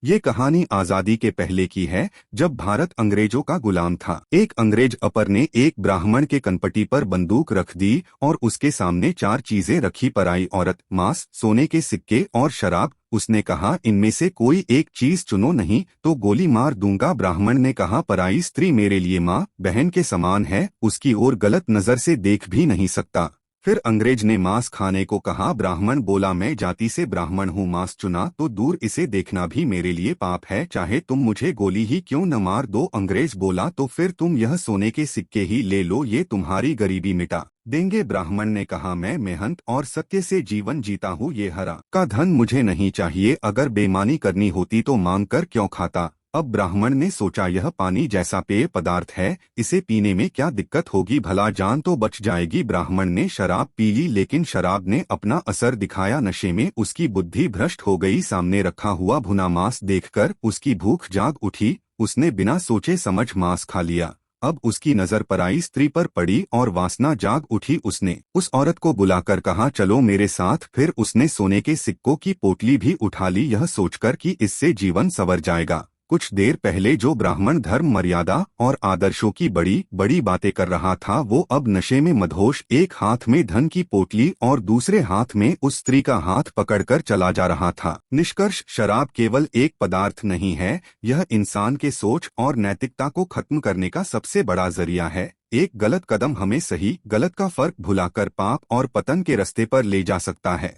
ये कहानी आजादी के पहले की है, जब भारत अंग्रेजों का गुलाम था। एक अंग्रेज अपर ने एक ब्राह्मण के कनपटी पर बंदूक रख दी और उसके सामने चार चीजें रखी, पराई औरत, मांस, सोने के सिक्के और शराब। उसने कहा, इनमें से कोई एक चीज चुनो, नहीं तो गोली मार दूंगा। ब्राह्मण ने कहा, पराई स्त्री मेरे लिए माँ बहन के समान है, उसकी ओर गलत नजर से देख भी नहीं सकता। फिर अंग्रेज ने मांस खाने को कहा। ब्राह्मण बोला, मैं जाति से ब्राह्मण हूँ, मांस चुना तो दूर, इसे देखना भी मेरे लिए पाप है, चाहे तुम मुझे गोली ही क्यों न मार दो। अंग्रेज बोला, तो फिर तुम यह सोने के सिक्के ही ले लो, ये तुम्हारी गरीबी मिटा देंगे। ब्राह्मण ने कहा, मैं मेहनत और सत्य से जीवन जीता हूँ, ये हरा का धन मुझे नहीं चाहिए, अगर बेईमानी करनी होती तो मांग कर क्यों खाता। अब ब्राह्मण ने सोचा, यह पानी जैसा पेय पदार्थ है, इसे पीने में क्या दिक्कत होगी, भला जान तो बच जाएगी। ब्राह्मण ने शराब पी ली, लेकिन शराब ने अपना असर दिखाया, नशे में उसकी बुद्धि भ्रष्ट हो गई। सामने रखा हुआ भुना मांस देखकर उसकी भूख जाग उठी, उसने बिना सोचे समझ मांस खा लिया। अब उसकी नजर पराई स्त्री पर पड़ी और वासना जाग उठी। उसने उस औरत को बुलाकर कहा, चलो मेरे साथ। फिर उसने सोने के सिक्कों की पोटली भी उठा ली, यह सोचकर कि इससे जीवन संवर जाएगा। कुछ देर पहले जो ब्राह्मण धर्म, मर्यादा और आदर्शों की बड़ी बड़ी बातें कर रहा था, वो अब नशे में मदहोश एक हाथ में धन की पोटली और दूसरे हाथ में उस स्त्री का हाथ पकड़कर चला जा रहा था। निष्कर्ष, शराब केवल एक पदार्थ नहीं है, यह इंसान के सोच और नैतिकता को खत्म करने का सबसे बड़ा जरिया है। एक गलत कदम हमें सही गलत का फर्क भुलाकर पाप और पतन के रास्ते पर ले जा सकता है।